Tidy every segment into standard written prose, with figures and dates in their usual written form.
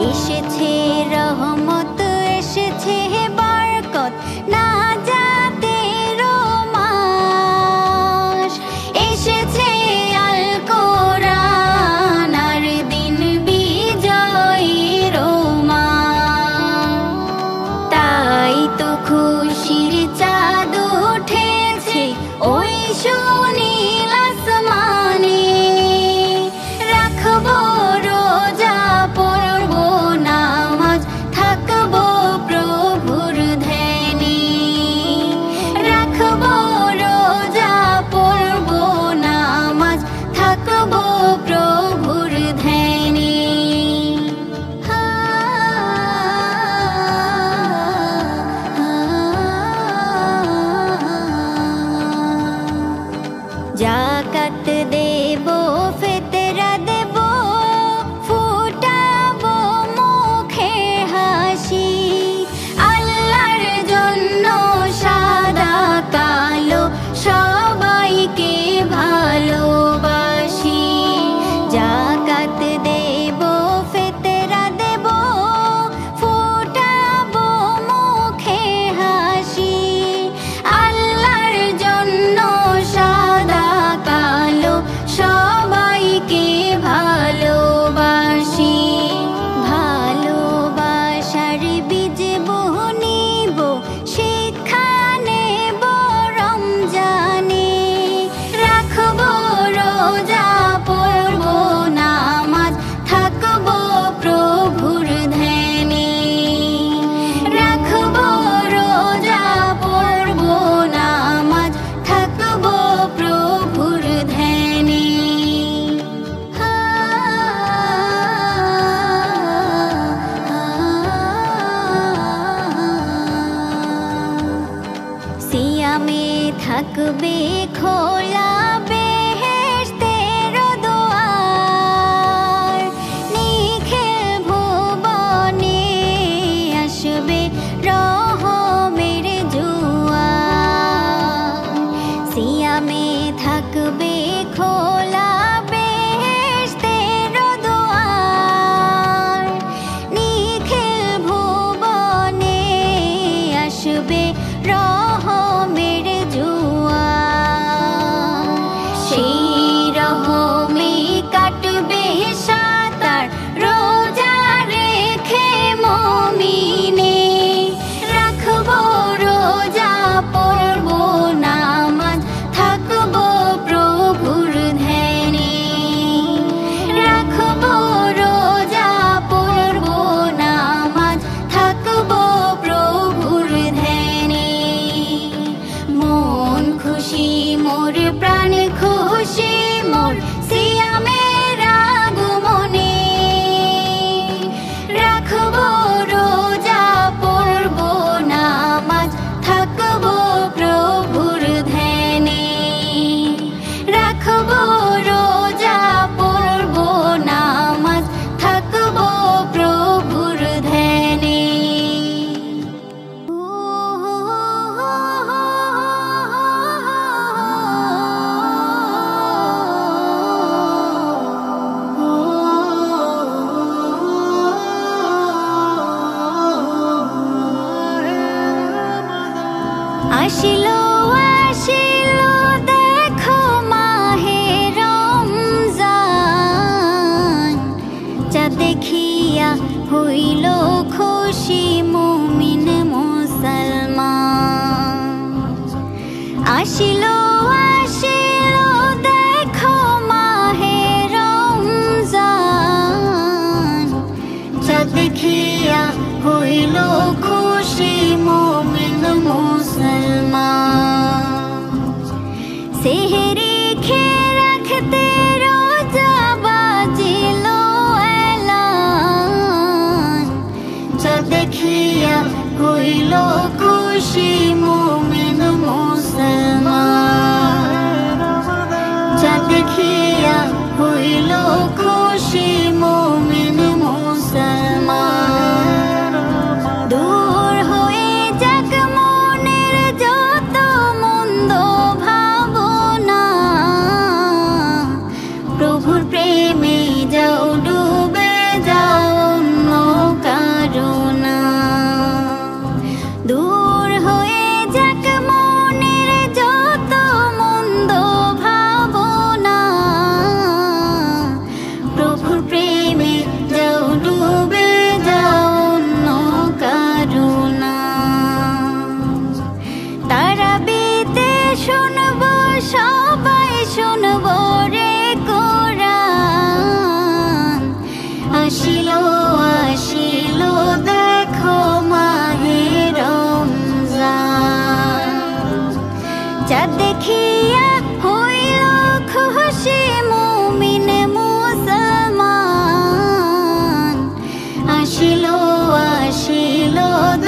এসেছে রহমত, এসেছে বরকত, নাজাতের মাস। এসেছে আল কোরআন আর দিন বিজয়ের মাস। তাই তো খুশির চাঁদ উঠেছে ওই সুনীল আসমানে। রাখবো রোজা, পড়বো নামাজ, থাকবো প্রভুর ধ্যানে। রাখবো রোজা, পড়বো নামাজ, থাকবো প্রভুর ধ্যানে। জাকাত দেব, ফিতরা দেব, ফুটাবো মুখে হাসি। আল্লাহর জন্য সাদা কালো সবাইকে ভালোবাসি। জাকাত দেব, ফিতরা দেব, ফুটাবো মুখে হাসি। আল্লাহর জন্য সাদা কালো সবাইকে ভালোবাসি। ভালোবাসার বীজ বুনিব, শিক্ষা নেব রমজানে। রাখবো রোজা, পড়বো নামাজ, থাকবো প্রভুর ধ্যানে। রাখবো রোজা, পড়বো নামাজ, থাকবো প্রভুর ধ্যানে। সিয়ামে থাকবে খোলা বেহেশতের দুয়ার। নিখিল ভুবনে আসবে রহমের জোয়ার। সিয়ামে থাকবে খোলা বেহেশতের দুয়ার। নিখিল ভুবনে আসবে রহমের জোয়ার। সেই রহমে কাটবে সাতার রোজা রেখে মুমিনে। রাখবো রোজা, পড়বো নামাজ, থাকবো প্রভুর ধ্যানে। রাখবো রোজা, পড়বো নামাজ, থাকবো প্রভুর ধ্যানে। মন খুশি মোর, প্রাণ খুশি মোর, সিয়ামের আগমনে। রাখবো রোজা, পড়বো নামাজ, থাকবো প্রভুর ধ্যানে। রাখবো রোজা, পড়বো নামাজ, থাকবো প্রভুর ধ্যানে। আসিলো আসিলো দেখো মাহে রমজান। যা দেখিয়া হইল খুশি মুমিন মুসলমান। আসিলো আসিলো দেখো মাহে রমজান। যা দেখিয়া হইল খুশি মুমিন মুসলমান। সেহরি খেয়ে রাখতে রোজা বাজিল এলান। যা দেখিয়া হইল খুশি মুমিন মুসলমান। যা দেখিয়া হইল খুশি মুমিন মুসলমান। দূর হয়ে যাক মনের যত মন্দ ভাবনা। প্রভুর প্রেমে যাও ডুবে যাও আসিল আসিল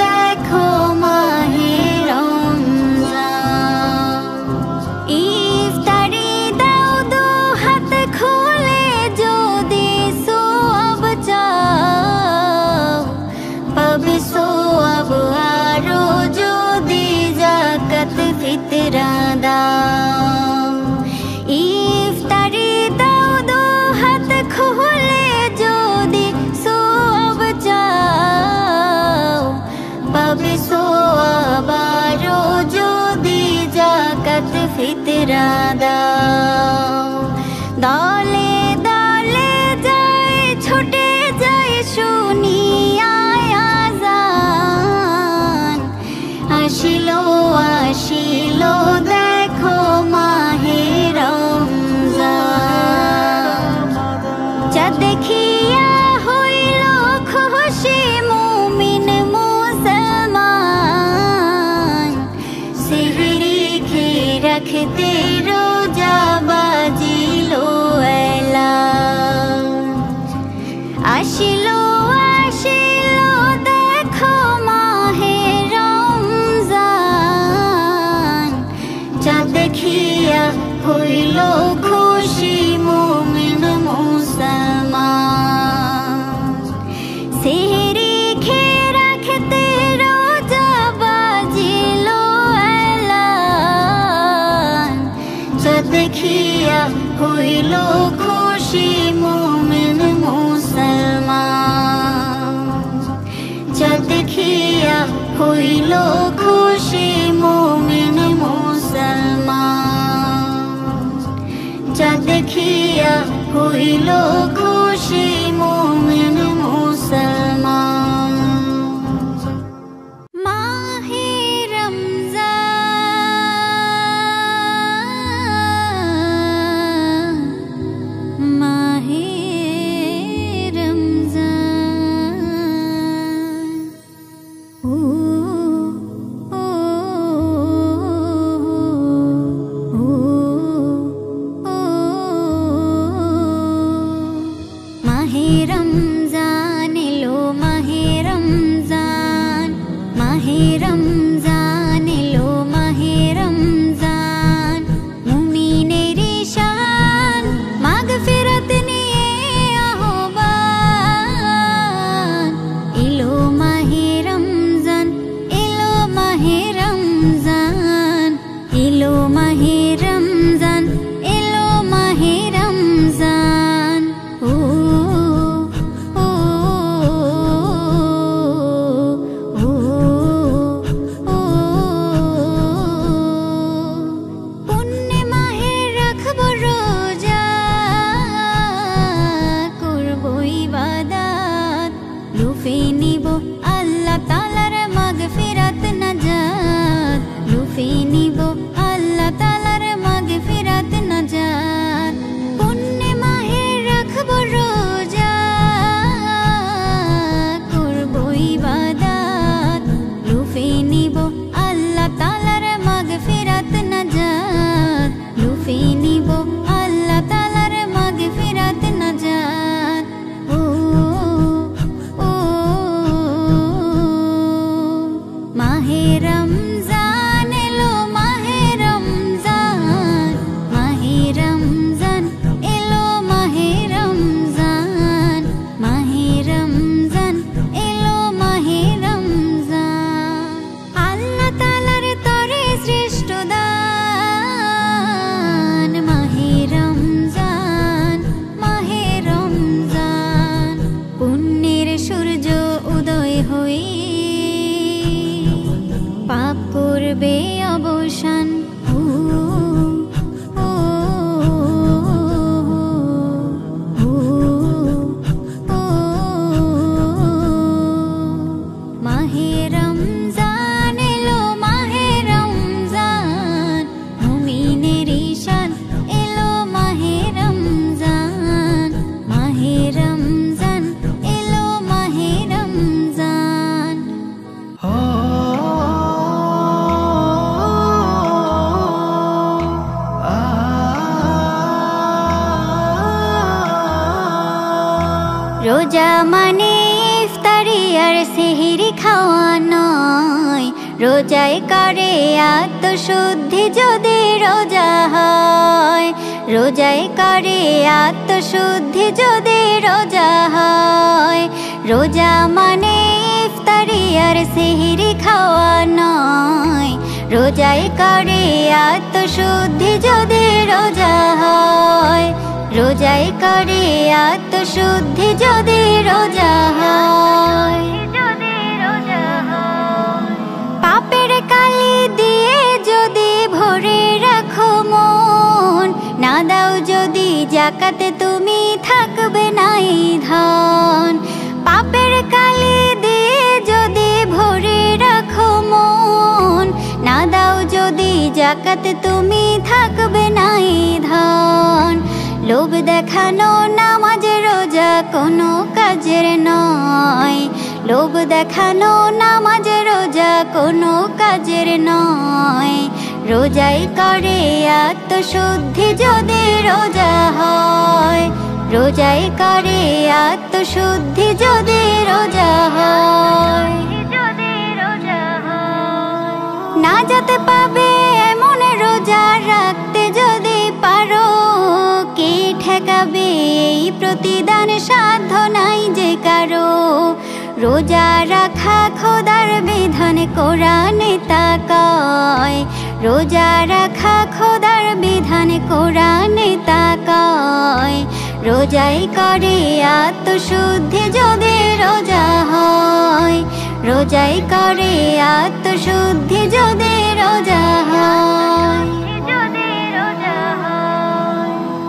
দেখো মাহে রমজান। ইফতারি দাও দু হাত খুলে যদি সোয়াব চাও, পাবে সোয়াব আরো যদি যাকাত ফিতরা দাও। ইফতারি দাও দু হাত খুলে যদি সোয়াব চাও, পাবে সোয়াব আরো যদি যাকাত ফিতরা দাও। দলে দলে যায় ছুটে যায় শুনিয়া আযান, আসিল আসিল দেখো মাহে রমজান। যা দেখিয়া হইল খুশি মুমিন মুসলমান, সেহরি খেয়ে রাখতে রোজা বাজিল এলান। আসিল আসিল দেখো মাহে রমজান, যা দেখিয়া হইল খুশি মুমিন মুসলমান। সেহরি খেয়ে রাখতে রোজা বাজিল এলান, যা দেখিয়া হইল খুশি মুমিন মুসলমান। যা দেখিয়া হইল খুশি মুমিন মুসলমান। যা দেখিয়া হইল খুশি মুমিন মুসলমান। মাহে রমজান, মাহে রমজান। ও ও ও ও মাহে রমজান এলো, মাহে রমজান, মাহে রমজান এলো, মাহে রমজান। মুমিনের শান মাগফিরাত নিয়ে আহ্বান, এলো মাহে রমজান, এলো মাহে রমজান, এলো মাহে রমজান, এলো মাহে রমজান। ও ও ও ও পুণ্যে মাহে রাখব রোজা, করব ইবাদত, লুফে নিব আল্লাহ তাআলার মাগফিরাত নাজাত, লুফে নিব আল্লাহ তাআলার মাগফিরাত নাজাত। পুণ্যে মাহে রাখব রোজা, করব ইবাদত, লুফে নিব আল্লাহ তাআলার মাগফিরাত নাজাত, লুফে নিব আল্লাহ তাআলার মাগফিরাত নাজাত। ও ও মাহে রমজান এলো, মাহে রমজান, মাহে রমজান এলো, মাহে রমজান, মাহে রমজান এলো, মাহে রমজান। আল্লাহ তাআলার তরে শ্রেষ্ঠ দান, মাহে রমজান, মাহে রমজান। পুণ্যের সূর্য উদয় হয়ে পাপ করবে অবসান। ও ও ও ও মাহে রমজান এলো, মাহে রমজান। মুমিনের শান এলো মাহে রমজান, মাহে রমজান এলো, মাহে রমজান। রোজা মানে ইফতার সেহরি খাওয়া নয়, রোজায় করে আত্মশুদ্ধি যদি রোজা হয়, রোজায় করে আত্মশুদ্ধি যদি রোজা হয়। রোজা মানে ইফতারি আর সেহরি খাওয়া নয়, রোজায় করে আত্মশুদ্ধি যদি রোজা হয়, রোজায় করে আত্মশুদ্ধি যদি রোজা হয়। পাপের কালি দিয়ে যদি ভরে রাখো মন, না দাও যদি যাকাতে তুমি থাকবে নাই ধন। পাপের কালি দিয়ে যদি ভরে রাখো মন, না দাও যদি যাকাতে তুমি থাকবে নাই ধন। লোভ দেখানো নামাজ রোজা কোনো কাজের নয়, লোভ দেখানো নামাজ রোজা কোনো কাজের নয়। রোজাই করে আত্মশুদ্ধি যদি রোজা হয়, রোজাই করে আত্মশুদ্ধি যদি রোজা হয়। না যেতে পাবে এমন রোজা রাখতে যদি পারো, কে ঠেকাবে এই প্রতিদান সাধ্য নাই যে কারো। রোজা রাখা খোদার বিধান কোরআনে তা কয়, রোজা রাখা খোদার বিধান কোরআনে তা কয়। রোজাই করে আত্মশুদ্ধি যদি রোজা হয়, রোজাই করে আত্মশুদ্ধি যদি রোজা হয়।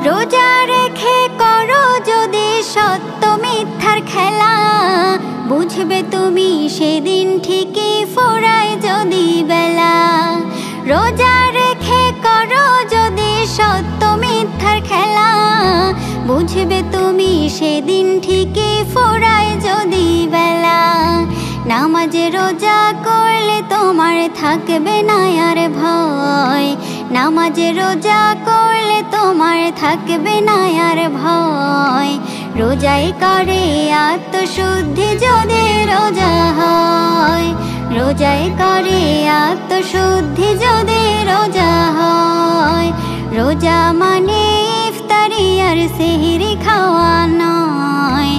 রোজা রেখে করো যদি সত্য মিথ্যার খেলা, বুঝবে তুমি সেদিন ঠিকই ফোরায় যদি বেলা। রোজা রেখে করো যদি সত্য মিথ্যার খেলা, বুঝবে তুমি সেদিন ঠিকই ফোরায় যদি বেলা। নামাজ রোজা করলে তোমার থাকবে না আর ভয়, নামাজ রোজা করলে তোমার থাকবে না আর ভয়। রোজাই করে আত্মশুদ্ধি যদি রোজা হয়, রোজাই করে আত্মশুদ্ধি যদি রোজা হয়। রোজা মানে ইফতারি আর সেহরি খাওয়া নয়,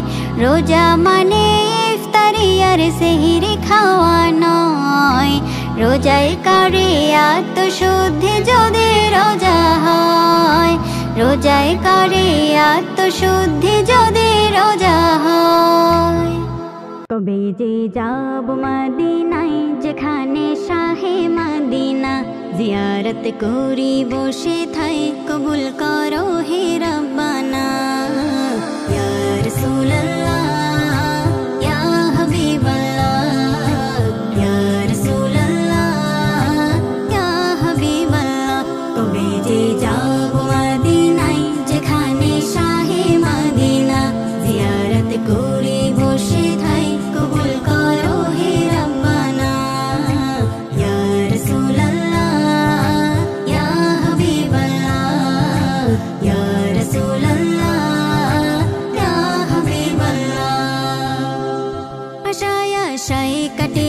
রোজা মানে ইফতারি আর সেহরি খাওয়া নয়। রোজাই করে আত্মশুদ্ধি যদি রোজা হয়, রোজাই করে আত্মশুদ্ধি যদি রোজা হয়। কবে যে যাব মদিনায়, যেখানে শাহে মদিনা, জিয়ারত করি বসে থাই, কবুল করো হে রব্বানা। ইয়া রাসূলুল্লাহ ইয়া হাবিবাল্লাহ, ইয়া রাসূলুল্লাহ ইয়া হাবিবাল্লাহ। কবে যে যাব মদিনায়, যেখানে শাহে মদিনা, জিয়ারত করি বসে থাই, কবুল করো হে রব্বানা। ইয়া রাসূলুল্লাহ ইয়া হাবিবাল্লাহ, ইয়া রাসূলুল্লাহ ইয়া হাবিবাল্লাহ। আশায় আশায় কাটে